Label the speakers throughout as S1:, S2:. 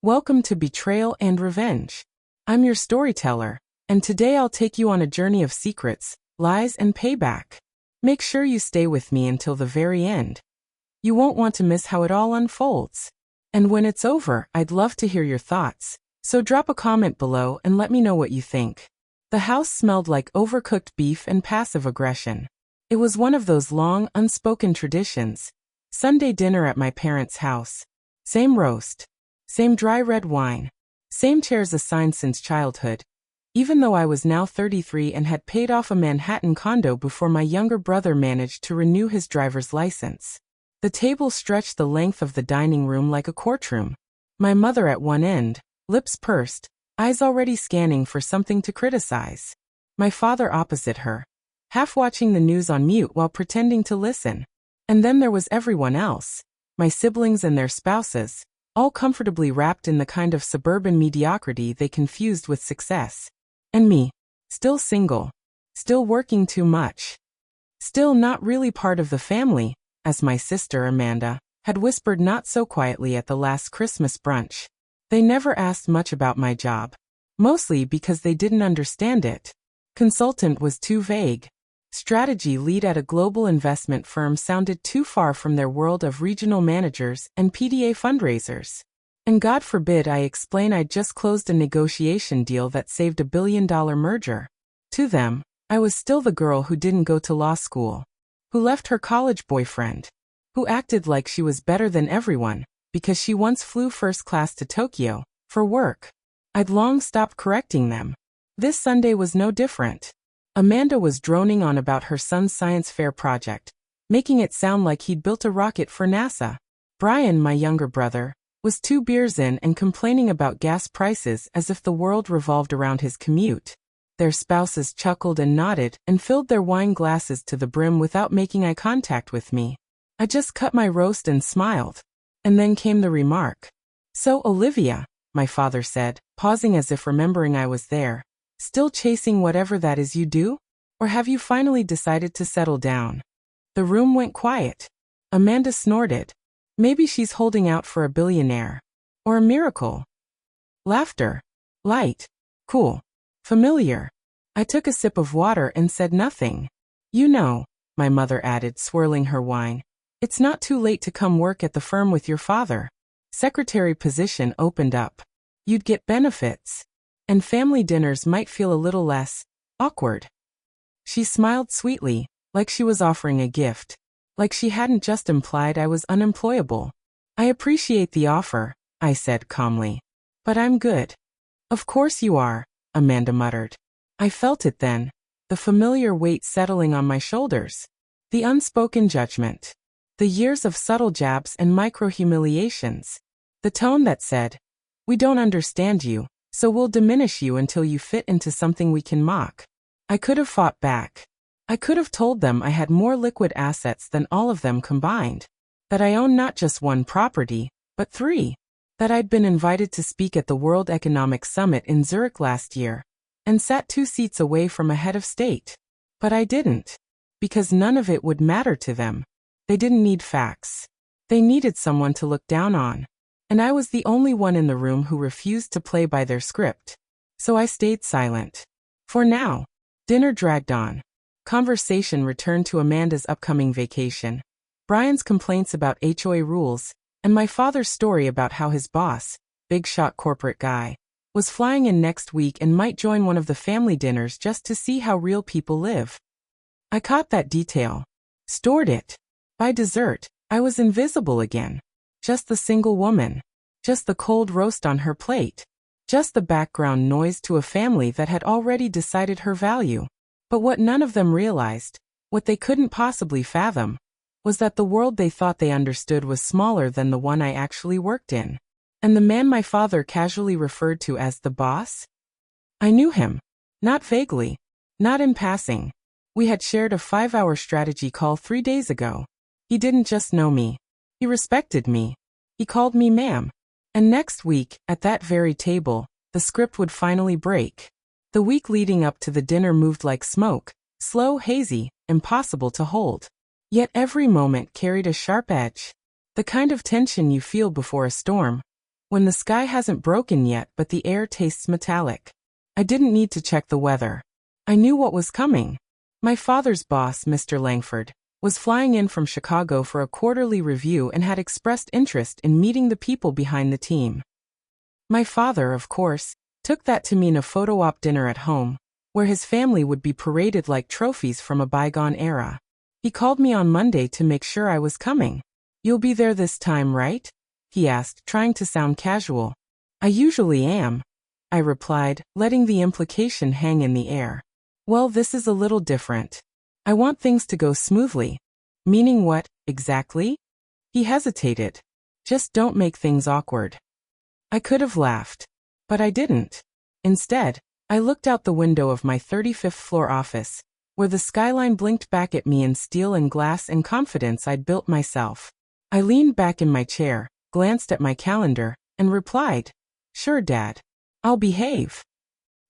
S1: Welcome to Betrayal and Revenge. I'm your storyteller, and today I'll take you on a journey of secrets, lies, and payback. Make sure you stay with me until the very end. You won't want to miss how it all unfolds. And when it's over, I'd love to hear your thoughts, so drop a comment below and let me know what you think. The house smelled like overcooked beef and passive aggression. It was one of those long, unspoken traditions. Sunday dinner at my parents' house. Same roast. Same dry red wine. Same chairs assigned since childhood. Even though I was now 33 and had paid off a Manhattan condo before my younger brother managed to renew his driver's license. The table stretched the length of the dining room like a courtroom. My mother at one end, lips pursed, eyes already scanning for something to criticize. My father opposite her, half watching the news on mute while pretending to listen. And then there was everyone else, my siblings and their spouses, all comfortably wrapped in the kind of suburban mediocrity they confused with success. And me, still single, still working too much, still not really part of the family, as my sister Amanda had whispered not so quietly at the last Christmas brunch. They never asked much about my job, mostly because they didn't understand it. Consultant was too vague. Strategy lead at a global investment firm sounded too far from their world of regional managers and PDA fundraisers. And God forbid I explain I'd just closed a negotiation deal that saved $1 billion merger. To them, I was still the girl who didn't go to law school, who left her college boyfriend, who acted like she was better than everyone because she once flew first class to Tokyo for work. I'd long stopped correcting them. This Sunday was no different. Amanda was droning on about her son's science fair project, making it sound like he'd built a rocket for NASA. Brian, my younger brother, was 2 beers in and complaining about gas prices as if the world revolved around his commute. Their spouses chuckled and nodded and filled their wine glasses to the brim without making eye contact with me. I just cut my roast and smiled. And then came the remark. "So, Olivia," my father said, pausing as if remembering I was there. "Still chasing whatever that is you do? Or have you finally decided to settle down?" The room went quiet. Amanda snorted. Maybe she's holding out for a billionaire. Or a miracle. Laughter. Light. Cool. Familiar. I took a sip of water and said nothing. "You know," my mother added, swirling her wine, "it's not too late to come work at the firm with your father. Secretary position opened up. You'd get benefits. And family dinners might feel a little less awkward." She smiled sweetly, like she was offering a gift, like she hadn't just implied I was unemployable. "I appreciate the offer," I said calmly. "But I'm good." "Of course you are," Amanda muttered. I felt it then, the familiar weight settling on my shoulders. The unspoken judgment. The years of subtle jabs and micro-humiliations. The tone that said, "We don't understand you, so we'll diminish you until you fit into something we can mock." I could have fought back. I could have told them I had more liquid assets than all of them combined. That I owned not just 1 property, but 3. That I'd been invited to speak at the World Economic Summit in Zurich last year, and sat 2 seats away from a head of state. But I didn't. Because none of it would matter to them. They didn't need facts. They needed someone to look down on. And I was the only one in the room who refused to play by their script. So I stayed silent. For now. Dinner dragged on. Conversation returned to Amanda's upcoming vacation, Brian's complaints about HOA rules, and my father's story about how his boss, big shot corporate guy, was flying in next week and might join one of the family dinners just to see how real people live. I caught that detail. Stored it. By dessert, I was invisible again. Just the single woman. Just the cold roast on her plate. Just the background noise to a family that had already decided her value. But what none of them realized, what they couldn't possibly fathom, was that the world they thought they understood was smaller than the one I actually worked in. And the man my father casually referred to as the boss? I knew him. Not vaguely. Not in passing. We had shared a 5-hour strategy call 3 days ago. He didn't just know me. He respected me. He called me ma'am. And next week, at that very table, the script would finally break. The week leading up to the dinner moved like smoke, slow, hazy, impossible to hold. Yet every moment carried a sharp edge. The kind of tension you feel before a storm, When the sky hasn't broken yet but the air tastes metallic. I didn't need to check the weather. I knew what was coming. My father's boss, Mr. Langford, was flying in from Chicago for a quarterly review and had expressed interest in meeting the people behind the team. My father, of course, took that to mean a photo op dinner at home, where his family would be paraded like trophies from a bygone era. He called me on Monday to make sure I was coming. "You'll be there this time, right?" he asked, trying to sound casual. "I usually am," I replied, letting the implication hang in the air. "Well, this is a little different. I want things to go smoothly." "Meaning what, exactly?" He hesitated. "Just don't make things awkward." I could have laughed, but I didn't. Instead, I looked out the window of my 35th floor office, where the skyline blinked back at me in steel and glass and confidence I'd built myself. I leaned back in my chair, glanced at my calendar, and replied, "Sure, Dad. I'll behave."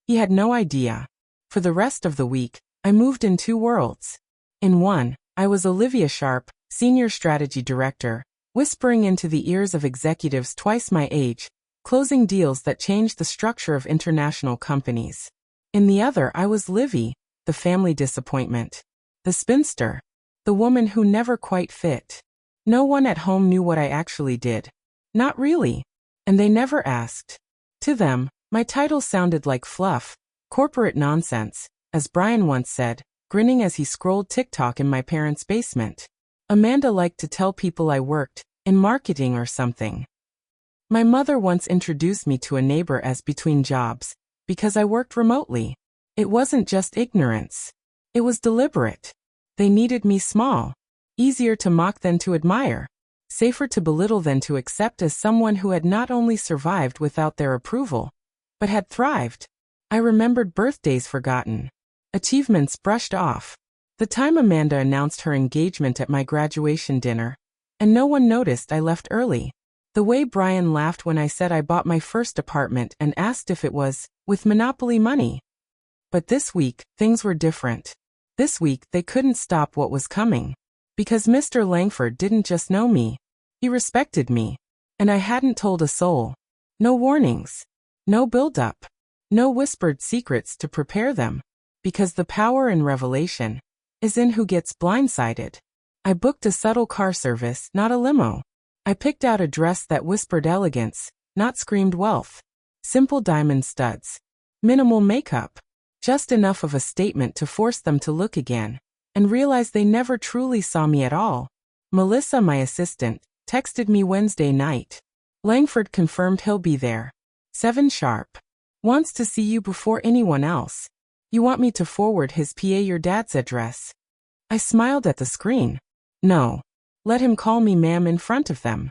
S1: He had no idea. For the rest of the week, I moved in two worlds. In one, I was Olivia Sharp, Senior Strategy Director, whispering into the ears of executives twice my age, closing deals that changed the structure of international companies. In the other, I was Livy, the family disappointment, the spinster, the woman who never quite fit. No one at home knew what I actually did. Not really. And they never asked. To them, my title sounded like fluff, corporate nonsense, as Brian once said, grinning as he scrolled TikTok in my parents' basement. Amanda liked to tell people I worked in marketing or something. My mother once introduced me to a neighbor as between jobs, because I worked remotely. It wasn't just ignorance. It was deliberate. They needed me small. Easier to mock than to admire. Safer to belittle than to accept as someone who had not only survived without their approval, but had thrived. I remembered birthdays forgotten. Achievements brushed off. The time Amanda announced her engagement at my graduation dinner, and no one noticed I left early. The way Brian laughed when I said I bought my first apartment and asked if it was with Monopoly money. But this week, things were different. This week, they couldn't stop what was coming. Because Mr. Langford didn't just know me. He respected me. And I hadn't told a soul. No warnings. No build-up. No whispered secrets to prepare them. Because the power in revelation is in who gets blindsided. I booked a subtle car service, not a limo. I picked out a dress that whispered elegance, not screamed wealth. Simple diamond studs. Minimal makeup. Just enough of a statement to force them to look again, and realize they never truly saw me at all. Melissa, my assistant, texted me Wednesday night. "Langford confirmed he'll be there. 7 sharp. Wants to see you before anyone else. You want me to forward his PA your dad's address?" I smiled at the screen. No. Let him call me ma'am in front of them.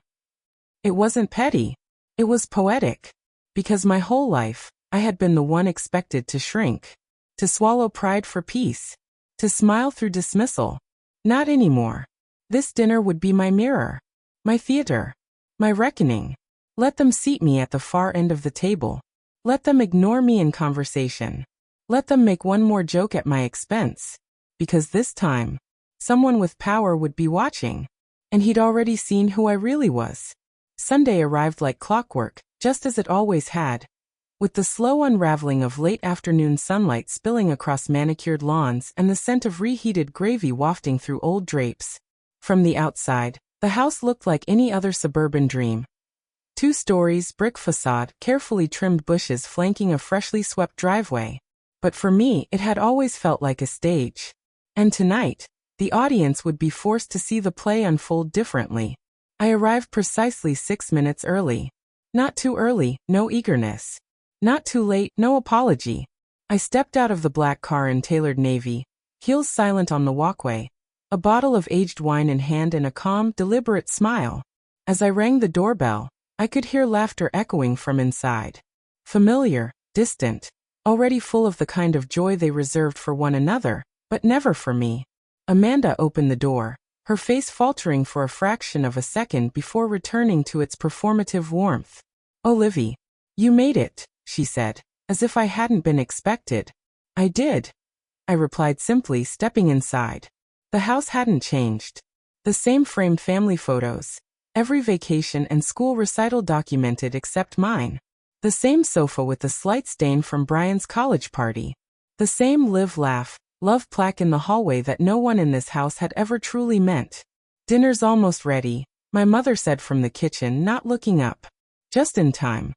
S1: It wasn't petty. It was poetic. Because my whole life, I had been the one expected to shrink. To swallow pride for peace. To smile through dismissal. Not anymore. This dinner would be my mirror. My theater. My reckoning. Let them seat me at the far end of the table. Let them ignore me in conversation. Let them make one more joke at my expense. Because this time, someone with power would be watching. And he'd already seen who I really was. Sunday arrived like clockwork, just as it always had. With the slow unraveling of late afternoon sunlight spilling across manicured lawns and the scent of reheated gravy wafting through old drapes. From the outside, the house looked like any other suburban dream. 2 stories, brick facade, carefully trimmed bushes flanking a freshly swept driveway. But for me, it had always felt like a stage. And tonight, the audience would be forced to see the play unfold differently. I arrived precisely 6 minutes early. Not too early, no eagerness. Not too late, no apology. I stepped out of the black car in tailored navy, heels silent on the walkway, a bottle of aged wine in hand and a calm, deliberate smile. As I rang the doorbell, I could hear laughter echoing from inside. Familiar, distant, already full of the kind of joy they reserved for one another, but never for me. Amanda opened the door, her face faltering for a fraction of a second before returning to its performative warmth. "Olivia, you made it," she said, as if I hadn't been expected. "I did," I replied simply, stepping inside. The house hadn't changed. The same framed family photos. Every vacation and school recital documented except mine. The same sofa with the slight stain from Brian's college party. The same live, laugh, love plaque in the hallway that no one in this house had ever truly meant. Dinner's almost ready, my mother said from the kitchen, not looking up. Just in time.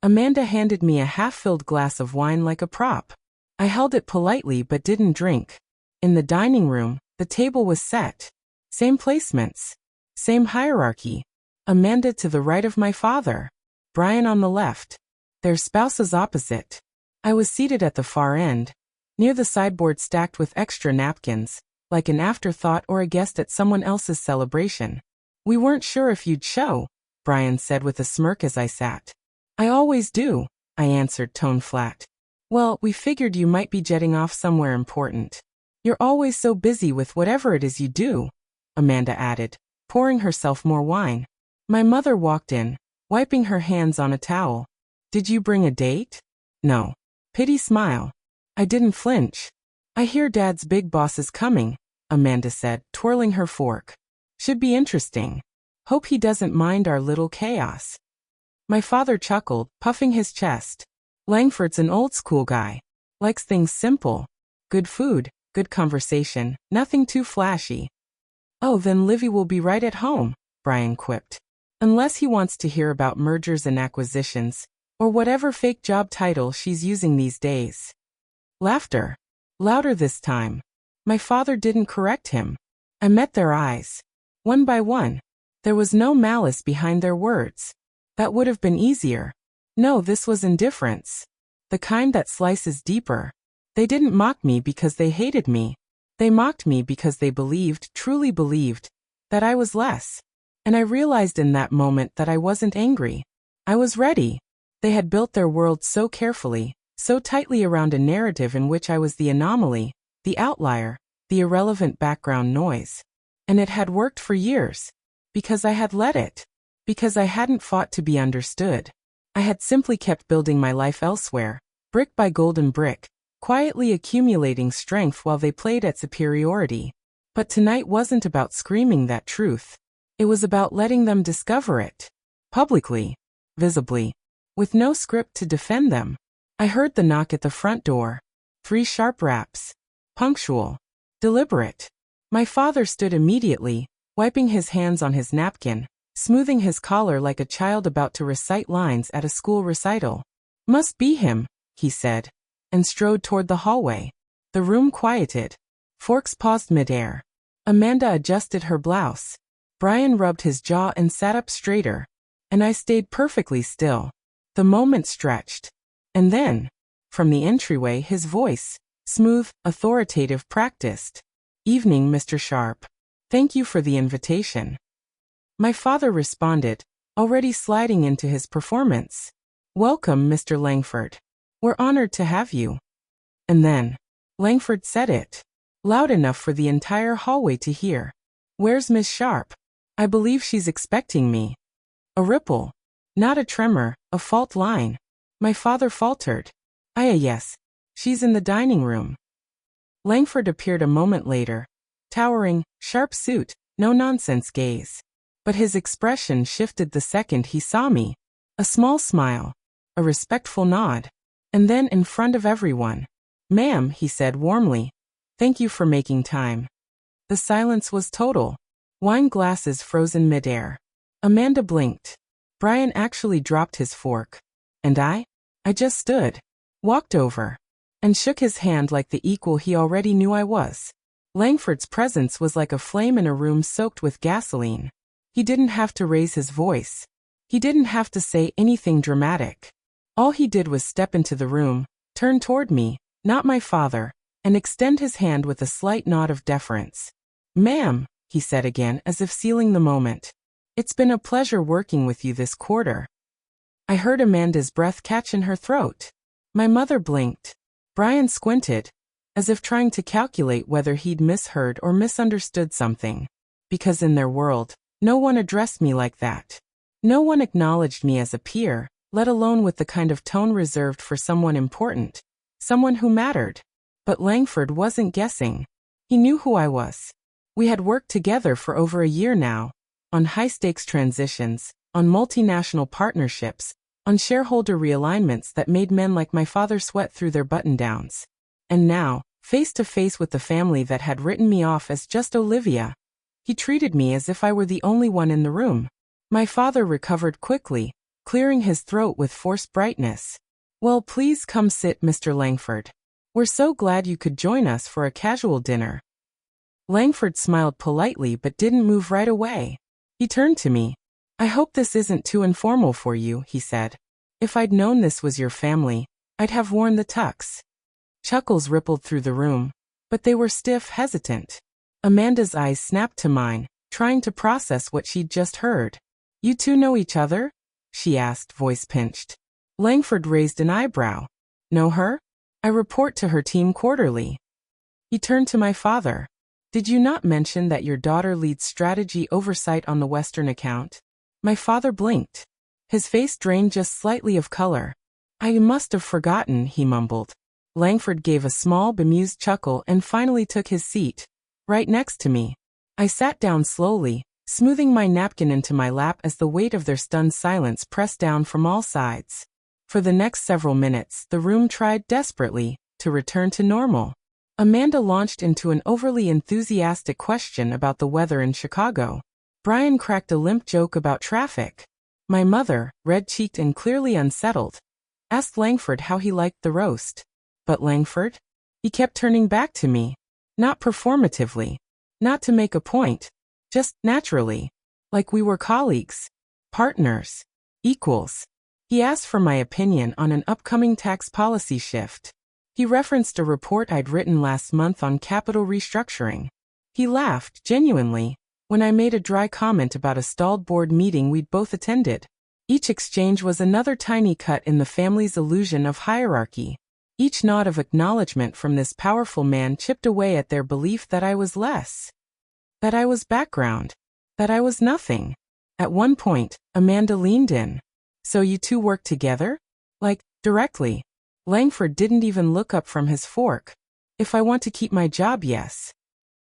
S1: Amanda handed me a half-filled glass of wine like a prop. I held it politely but didn't drink. In the dining room, the table was set. Same placements. Same hierarchy. Amanda to the right of my father. Brian on the left. Their spouses opposite. I was seated at the far end, near the sideboard stacked with extra napkins, like an afterthought or a guest at someone else's celebration. We weren't sure if you'd show, Brian said with a smirk as I sat. I always do, I answered, tone flat. Well, we figured you might be jetting off somewhere important. You're always so busy with whatever it is you do, Amanda added, pouring herself more wine. My mother walked in, wiping her hands on a towel. Did you bring a date? No. Pity smile. I didn't flinch. I hear Dad's big boss is coming, Amanda said, twirling her fork. Should be interesting. Hope he doesn't mind our little chaos. My father chuckled, puffing his chest. Langford's an old-school guy. Likes things simple. Good food, good conversation, nothing too flashy. Oh, then Livy will be right at home, Brian quipped. Unless he wants to hear about mergers and acquisitions, or whatever fake job title she's using these days. Laughter. Louder this time. My father didn't correct him. I met their eyes. One by one. There was no malice behind their words. That would have been easier. No, this was indifference. The kind that slices deeper. They didn't mock me because they hated me. They mocked me because they believed, truly believed, that I was less. And I realized in that moment that I wasn't angry. I was ready. They had built their world so carefully, so tightly around a narrative in which I was the anomaly, the outlier, the irrelevant background noise. And it had worked for years. Because I had let it. Because I hadn't fought to be understood. I had simply kept building my life elsewhere, brick by golden brick, quietly accumulating strength while they played at superiority. But tonight wasn't about screaming that truth. It was about letting them discover it. Publicly. Visibly. With no script to defend them. I heard the knock at the front door. 3 sharp raps. Punctual. Deliberate. My father stood immediately, wiping his hands on his napkin, smoothing his collar like a child about to recite lines at a school recital. Must be him, he said, and strode toward the hallway. The room quieted. Forks paused midair. Amanda adjusted her blouse. Brian rubbed his jaw and sat up straighter. And I stayed perfectly still. The moment stretched. And then, from the entryway, his voice, smooth, authoritative, practiced. Evening, Mr. Sharp. Thank you for the invitation. My father responded, already sliding into his performance. Welcome, Mr. Langford. We're honored to have you. And then, Langford said it, loud enough for the entire hallway to hear. Where's Miss Sharp? I believe she's expecting me. A ripple. Not a tremor, a fault line. My father faltered. Yes. She's in the dining room. Langford appeared a moment later. Towering, sharp suit, no-nonsense gaze. But his expression shifted the second he saw me. A small smile. A respectful nod. And then in front of everyone. Ma'am, he said warmly. Thank you for making time. The silence was total. Wine glasses frozen midair. Amanda blinked. Brian actually dropped his fork. And I just stood. Walked over. And shook his hand like the equal he already knew I was. Langford's presence was like a flame in a room soaked with gasoline. He didn't have to raise his voice. He didn't have to say anything dramatic. All he did was step into the room, turn toward me, not my father, and extend his hand with a slight nod of deference. Ma'am, he said again as if sealing the moment. It's been a pleasure working with you this quarter. I heard Amanda's breath catch in her throat. My mother blinked. Brian squinted, as if trying to calculate whether he'd misheard or misunderstood something. Because in their world, no one addressed me like that. No one acknowledged me as a peer, let alone with the kind of tone reserved for someone important, someone who mattered. But Langford wasn't guessing. He knew who I was. We had worked together for over a year now. on high-stakes transitions, on multinational partnerships, on shareholder realignments that made men like my father sweat through their button-downs. And now, face to face with the family that had written me off as just Olivia, he treated me as if I were the only one in the room. My father recovered quickly, clearing his throat with forced brightness. "Well, please come sit, Mr. Langford. We're so glad you could join us for a casual dinner." Langford smiled politely but didn't move right away. He turned to me. "I hope this isn't too informal for you," he said. "If I'd known this was your family, I'd have worn the tux." Chuckles rippled through the room, but they were stiff, hesitant. Amanda's eyes snapped to mine, trying to process what she'd just heard. "You two know each other?" she asked, voice pinched. Langford raised an eyebrow. "Know her? I report to her team quarterly." He turned to my father. "Did you not mention that your daughter leads strategy oversight on the Western account?" My father blinked. His face drained just slightly of color. "I must have forgotten," he mumbled. Langford gave a small, bemused chuckle and finally took his seat, right next to me. I sat down slowly, smoothing my napkin into my lap as the weight of their stunned silence pressed down from all sides. For the next several minutes, the room tried desperately to return to normal. Amanda launched into an overly enthusiastic question about the weather in Chicago. Brian cracked a limp joke about traffic. My mother, red-cheeked and clearly unsettled, asked Langford how he liked the roast. But Langford? He kept turning back to me. Not performatively. Not to make a point. Just naturally. Like we were colleagues. Partners. Equals. He asked for my opinion on an upcoming tax policy shift. He referenced a report I'd written last month on capital restructuring. He laughed, genuinely, when I made a dry comment about a stalled board meeting we'd both attended. Each exchange was another tiny cut in the family's illusion of hierarchy. Each nod of acknowledgement from this powerful man chipped away at their belief that I was less. That I was background. That I was nothing. At one point, Amanda leaned in. "So you two work together?" Like, directly. Langford didn't even look up from his fork. "If I want to keep my job, yes."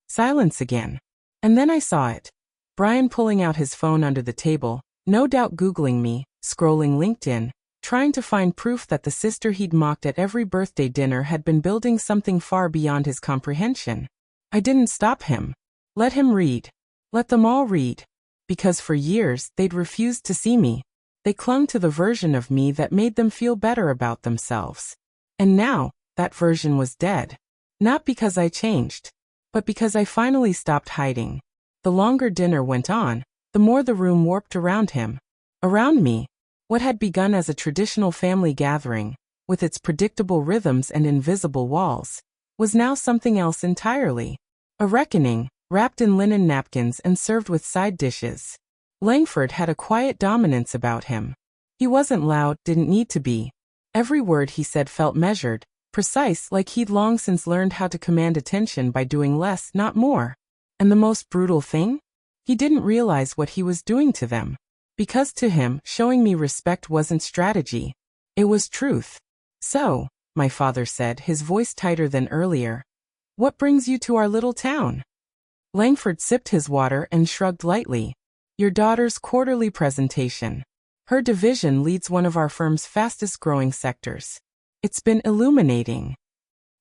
S1: Silence again. And then I saw it. Brian pulling out his phone under the table, no doubt Googling me, scrolling LinkedIn, trying to find proof that the sister he'd mocked at every birthday dinner had been building something far beyond his comprehension. I didn't stop him. Let him read. Let them all read. Because for years, they'd refused to see me. They clung to the version of me that made them feel better about themselves. And now, that version was dead. Not because I changed, but because I finally stopped hiding. The longer dinner went on, the more the room warped around him. Around me. What had begun as a traditional family gathering, with its predictable rhythms and invisible walls, was now something else entirely. A reckoning, wrapped in linen napkins and served with side dishes. Langford had a quiet dominance about him. He wasn't loud, didn't need to be. Every word he said felt measured, precise, like he'd long since learned how to command attention by doing less, not more. And the most brutal thing? He didn't realize what he was doing to them. Because to him, showing me respect wasn't strategy. It was truth. "So," my father said, his voice tighter than earlier, "what brings you to our little town?" Langford sipped his water and shrugged lightly. "Your daughter's quarterly presentation. Her division leads one of our firm's fastest-growing sectors. It's been illuminating."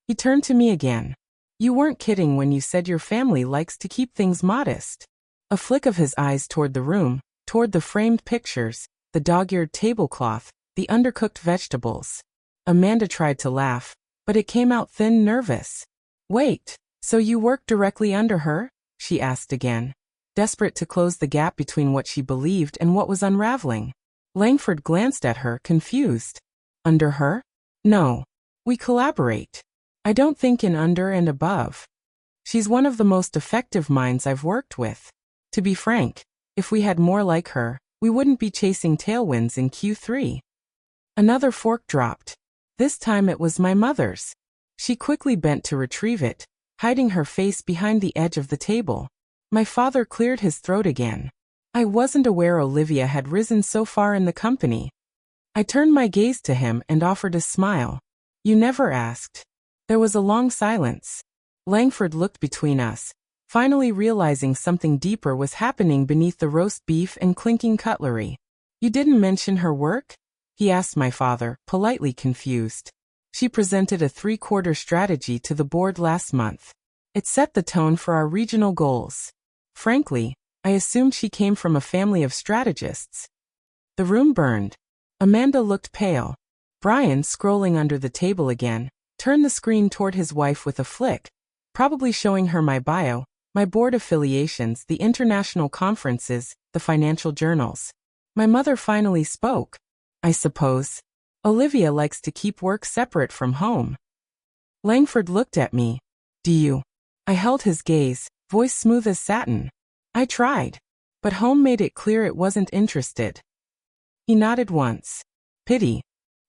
S1: He turned to me again. "You weren't kidding when you said your family likes to keep things modest." A flick of his eyes toward the room, toward the framed pictures, the dog-eared tablecloth, the undercooked vegetables. Amanda tried to laugh, but it came out thin, nervous. "Wait, so you work directly under her?" she asked again, desperate to close the gap between what she believed and what was unraveling. Langford glanced at her, confused. "Under her? No. We collaborate. I don't think in under and above. She's one of the most effective minds I've worked with. To be frank, if we had more like her, we wouldn't be chasing tailwinds in Q3. Another fork dropped. This time it was my mother's. She quickly bent to retrieve it, hiding her face behind the edge of the table. My father cleared his throat again. I wasn't aware Olivia had risen so far in the company. I turned my gaze to him and offered a smile. "You never asked." There was a long silence. Langford looked between us, finally realizing something deeper was happening beneath the roast beef and clinking cutlery. "You didn't mention her work?" he asked my father, politely confused. "She presented a 3-quarter strategy to the board last month. It set the tone for our regional goals. Frankly, I assumed she came from a family of strategists." The room burned. Amanda looked pale. Brian, scrolling under the table again, turned the screen toward his wife with a flick, probably showing her my bio, my board affiliations, the international conferences, the financial journals. My mother finally spoke. "I suppose Olivia likes to keep work separate from home." Langford looked at me. "Do you?" I held his gaze, voice smooth as satin. "I tried. But home made it clear it wasn't interested." He nodded once. Pity.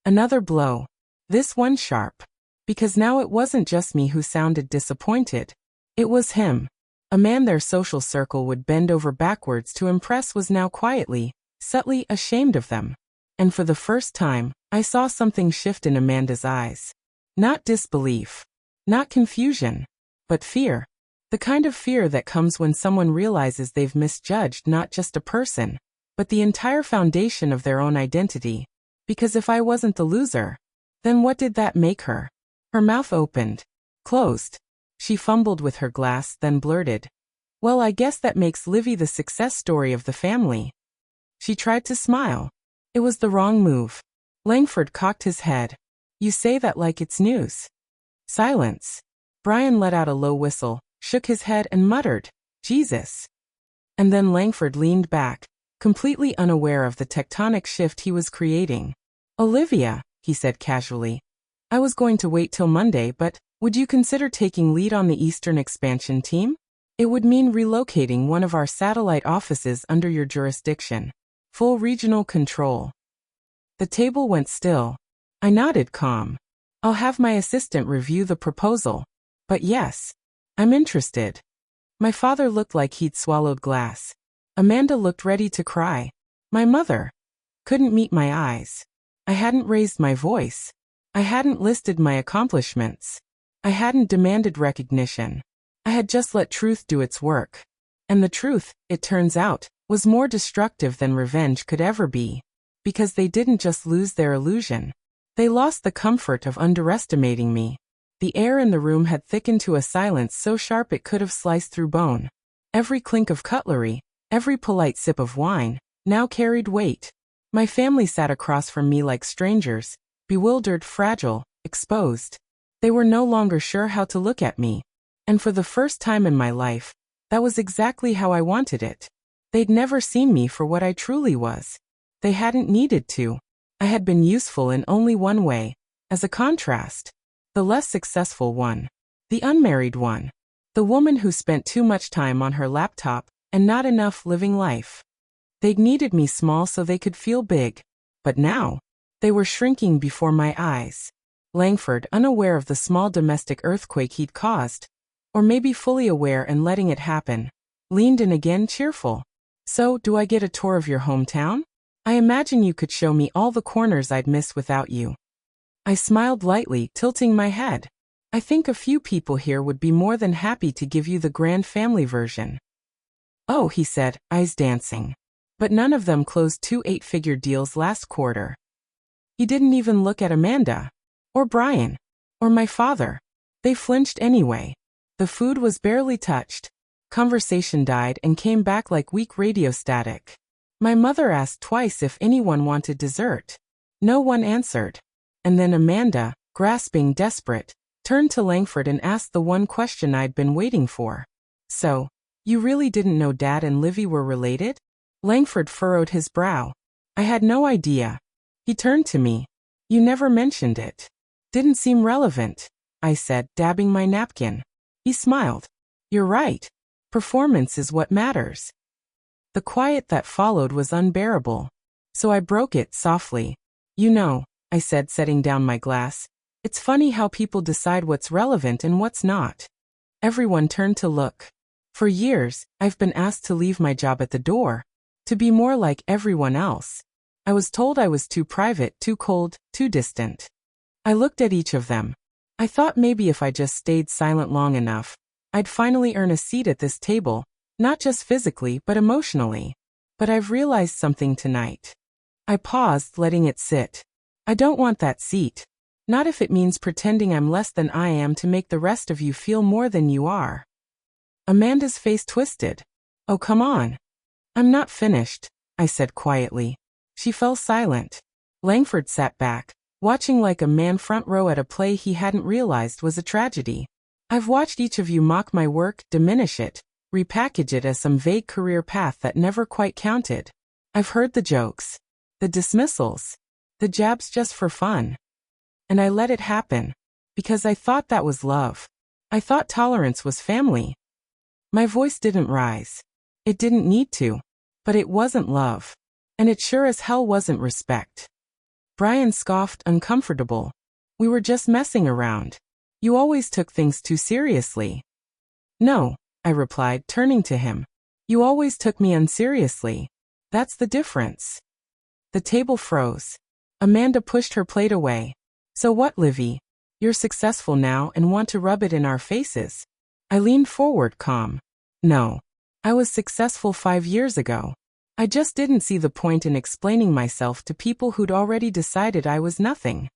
S1: Another blow. This one sharp. Because now it wasn't just me who sounded disappointed. It was him. A man their social circle would bend over backwards to impress was now quietly, subtly ashamed of them. And for the first time, I saw something shift in Amanda's eyes. Not disbelief. Not confusion. But fear. The kind of fear that comes when someone realizes they've misjudged not just a person, but the entire foundation of their own identity. Because if I wasn't the loser, then what did that make her? Her mouth opened. Closed. She fumbled with her glass, then blurted, "Well, I guess that makes Livy the success story of the family." She tried to smile. It was the wrong move. Langford cocked his head. "You say that like it's news." Silence. Brian let out a low whistle, shook his head and muttered, "Jesus." And then Langford leaned back, completely unaware of the tectonic shift he was creating. "Olivia," he said casually, "I was going to wait till Monday, but would you consider taking lead on the Eastern expansion team? It would mean relocating one of our satellite offices under your jurisdiction. Full regional control." The table went still. I nodded calm. "I'll have my assistant review the proposal. But yes, I'm interested." My father looked like he'd swallowed glass. Amanda looked ready to cry. My mother couldn't meet my eyes. I hadn't raised my voice. I hadn't listed my accomplishments. I hadn't demanded recognition. I had just let truth do its work. And the truth, it turns out, was more destructive than revenge could ever be. Because they didn't just lose their illusion. They lost the comfort of underestimating me. The air in the room had thickened to a silence so sharp it could have sliced through bone. Every clink of cutlery, every polite sip of wine, now carried weight. My family sat across from me like strangers, bewildered, fragile, exposed. They were no longer sure how to look at me. And for the first time in my life, that was exactly how I wanted it. They'd never seen me for what I truly was. They hadn't needed to. I had been useful in only one way, as a contrast. The less successful one. The unmarried one. The woman who spent too much time on her laptop and not enough living life. They'd needed me small so they could feel big. But now, they were shrinking before my eyes. Langford, unaware of the small domestic earthquake he'd caused, or maybe fully aware and letting it happen, leaned in again, cheerful. "So, do I get a tour of your hometown? I imagine you could show me all the corners I'd miss without you." I smiled lightly, tilting my head. "I think a few people here would be more than happy to give you the grand family version." "Oh," he said, eyes dancing. "But none of them closed 2 8-figure deals last quarter." He didn't even look at Amanda. Or Brian. Or my father. They flinched anyway. The food was barely touched. Conversation died and came back like weak radio static. My mother asked twice if anyone wanted dessert. No one answered. And then Amanda, grasping, desperate, turned to Langford and asked the one question I'd been waiting for. "So, you really didn't know Dad and Livy were related?" Langford furrowed his brow. "I had no idea." He turned to me. "You never mentioned it." "Didn't seem relevant," I said, dabbing my napkin. He smiled. "You're right. Performance is what matters." The quiet that followed was unbearable. So I broke it softly. "You know," I said, setting down my glass, "it's funny how people decide what's relevant and what's not." Everyone turned to look. For years, I've been asked to leave my job at the door, to be more like everyone else. I was told I was too private, too cold, too distant. I looked at each of them. I thought maybe if I just stayed silent long enough, I'd finally earn a seat at this table, not just physically but emotionally. But I've realized something tonight. I paused, letting it sit. I don't want that seat. Not if it means pretending I'm less than I am to make the rest of you feel more than you are. Amanda's face twisted. Oh, come on. I'm not finished, I said quietly. She fell silent. Langford sat back, watching like a man front row at a play he hadn't realized was a tragedy. I've watched each of you mock my work, diminish it, repackage it as some vague career path that never quite counted. I've heard the jokes, the dismissals, the jabs just for fun. And I let it happen, because I thought that was love. I thought tolerance was family. My voice didn't rise. It didn't need to. But it wasn't love. And it sure as hell wasn't respect. Brian scoffed, uncomfortable. We were just messing around. You always took things too seriously. No, I replied, turning to him. You always took me unseriously. That's the difference. The table froze. Amanda pushed her plate away. So what, Livy? You're successful now and want to rub it in our faces. I leaned forward, calm. No. I was successful 5 years ago. I just didn't see the point in explaining myself to people who'd already decided I was nothing.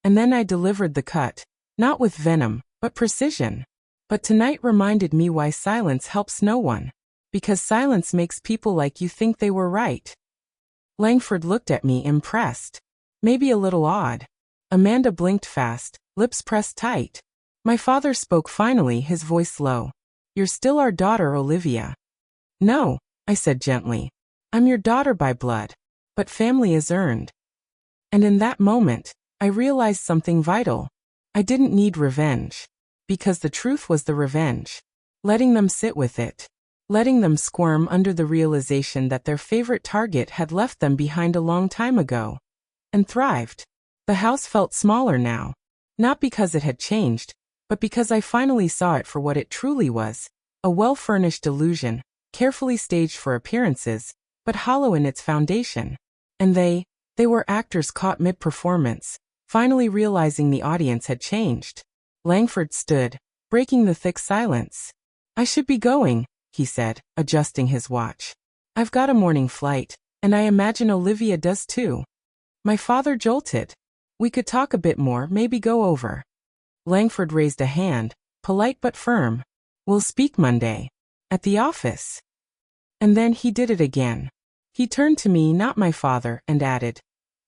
S1: And then I delivered the cut, not with venom, but precision. But tonight reminded me why silence helps no one. Because silence makes people like you think they were right. Langford looked at me, impressed. Maybe a little odd. Amanda blinked fast, lips pressed tight. My father spoke finally, his voice low. You're still our daughter, Olivia. No, I said gently. I'm your daughter by blood. But family is earned. And in that moment, I realized something vital. I didn't need revenge. Because the truth was the revenge. Letting them sit with it. Letting them squirm under the realization that their favorite target had left them behind a long time ago. And thrived. The house felt smaller now. Not because it had changed, but because I finally saw it for what it truly was. A well-furnished illusion, carefully staged for appearances, but hollow in its foundation. And they were actors caught mid-performance, finally realizing the audience had changed. Langford stood, breaking the thick silence. I should be going, he said, adjusting his watch. I've got a morning flight, and I imagine Olivia does too. My father jolted. We could talk a bit more, maybe go over. Langford raised a hand, polite but firm. We'll speak Monday. At the office. And then he did it again. He turned to me, not my father, and added,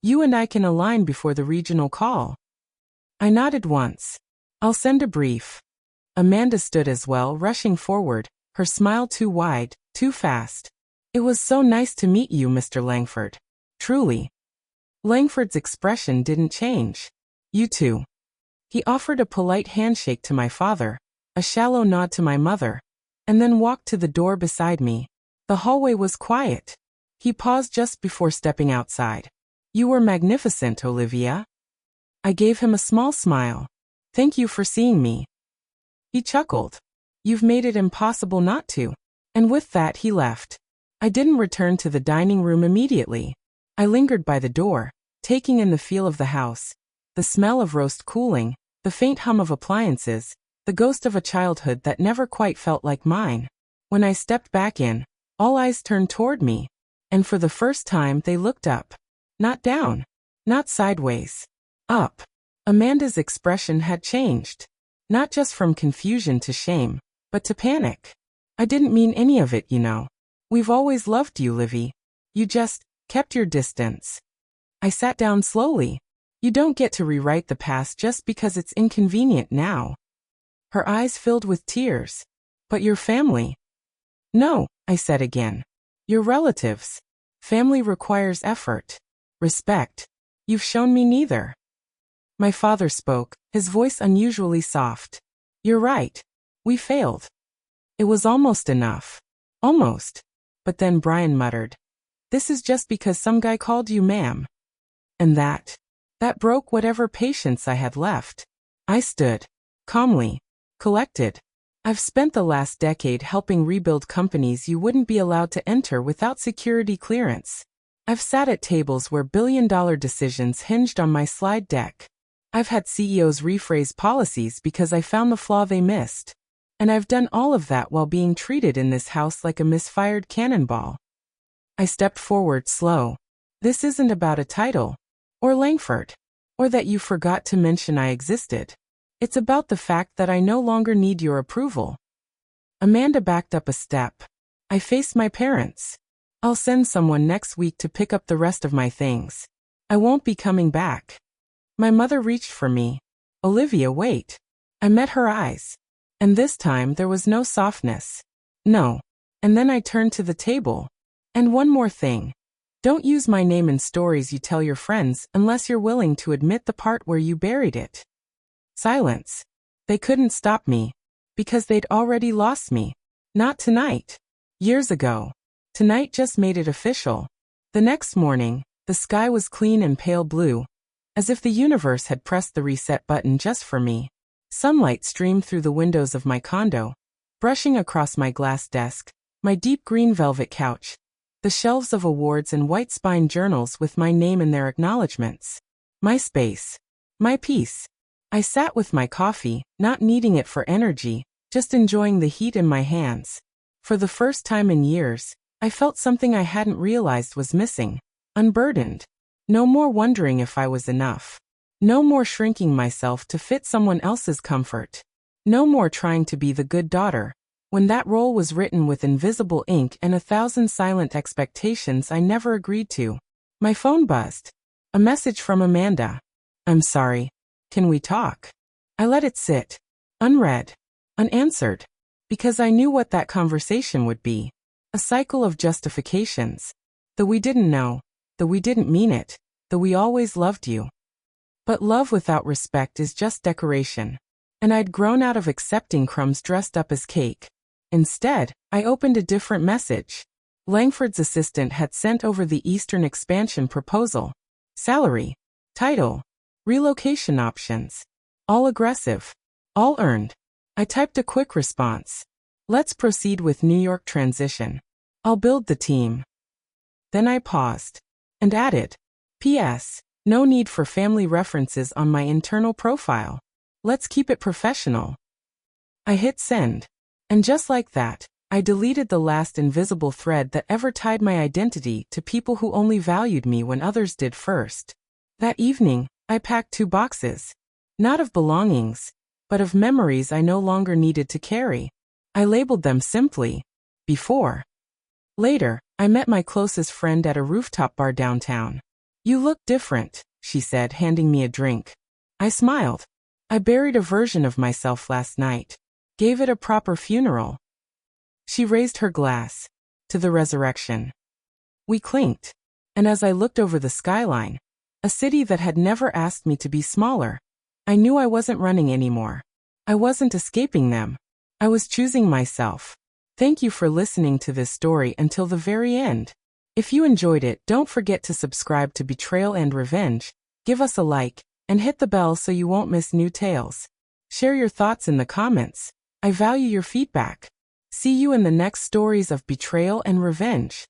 S1: You and I can align before the regional call. I nodded once. I'll send a brief. Amanda stood as well, rushing forward, her smile too wide, too fast. It was so nice to meet you, Mr. Langford. Truly. Langford's expression didn't change. You too. He offered a polite handshake to my father, a shallow nod to my mother, and then walked to the door beside me. The hallway was quiet. He paused just before stepping outside. You were magnificent, Olivia. I gave him a small smile. Thank you for seeing me. He chuckled. You've made it impossible not to. And with that he left. I didn't return to the dining room immediately. I lingered by the door, taking in the feel of the house, the smell of roast cooling, the faint hum of appliances, the ghost of a childhood that never quite felt like mine. When I stepped back in, all eyes turned toward me, and for the first time they looked up. Not down, not sideways. Up. Amanda's expression had changed. Not just from confusion to shame, but to panic. I didn't mean any of it, you know. We've always loved you, Livy. You just kept your distance. I sat down slowly. You don't get to rewrite the past just because it's inconvenient now. Her eyes filled with tears. But your family. No, I said again. Your relatives. Family requires effort. Respect. You've shown me neither. My father spoke, his voice unusually soft. You're right. We failed. It was almost enough. Almost. But then Brian muttered. This is just because some guy called you ma'am. And that broke whatever patience I had left. I stood. Calmly. Collected. I've spent the last decade helping rebuild companies you wouldn't be allowed to enter without security clearance. I've sat at tables where billion-dollar decisions hinged on my slide deck. I've had CEOs rephrase policies because I found the flaw they missed. And I've done all of that while being treated in this house like a misfired cannonball. I stepped forward slow. This isn't about a title, or Langford, or that you forgot to mention I existed. It's about the fact that I no longer need your approval. Amanda backed up a step. I faced my parents. I'll send someone next week to pick up the rest of my things. I won't be coming back. My mother reached for me. Olivia, wait. I met her eyes. And this time there was no softness. No. And then I turned to the table. And one more thing. Don't use my name in stories you tell your friends unless you're willing to admit the part where you buried it. Silence. They couldn't stop me. Because they'd already lost me. Not tonight. Years ago. Tonight just made it official. The next morning, the sky was clean and pale blue, as if the universe had pressed the reset button just for me. Sunlight streamed through the windows of my condo, brushing across my glass desk, my deep green velvet couch, the shelves of awards and white-spine journals with my name in their acknowledgments. My space. My peace. I sat with my coffee, not needing it for energy, just enjoying the heat in my hands. For the first time in years, I felt something I hadn't realized was missing. Unburdened. No more wondering if I was enough. No more shrinking myself to fit someone else's comfort. No more trying to be the good daughter, when that role was written with invisible ink and 1,000 silent expectations I never agreed to. My phone buzzed. A message from Amanda. I'm sorry. Can we talk? I let it sit. Unread. Unanswered. Because I knew what that conversation would be. A cycle of justifications. The we didn't know. The we didn't mean it. The we always loved you. But love without respect is just decoration. And I'd grown out of accepting crumbs dressed up as cake. Instead, I opened a different message. Langford's assistant had sent over the Eastern expansion proposal. Salary. Title. Relocation options. All aggressive. All earned. I typed a quick response. Let's proceed with New York transition. I'll build the team. Then I paused. And added. P.S. No need for family references on my internal profile. Let's keep it professional. I hit send. And just like that, I deleted the last invisible thread that ever tied my identity to people who only valued me when others did first. That evening, I packed 2 boxes. Not of belongings, but of memories I no longer needed to carry. I labeled them simply, before. Later, I met my closest friend at a rooftop bar downtown. You look different, she said, handing me a drink. I smiled. I buried a version of myself last night. Gave it a proper funeral. She raised her glass. To the resurrection. We clinked. And as I looked over the skyline, a city that had never asked me to be smaller, I knew I wasn't running anymore. I wasn't escaping them. I was choosing myself. Thank you for listening to this story until the very end. If you enjoyed it, don't forget to subscribe to Betrayal and Revenge, give us a like, and hit the bell so you won't miss new tales. Share your thoughts in the comments. I value your feedback. See you in the next stories of Betrayal and Revenge.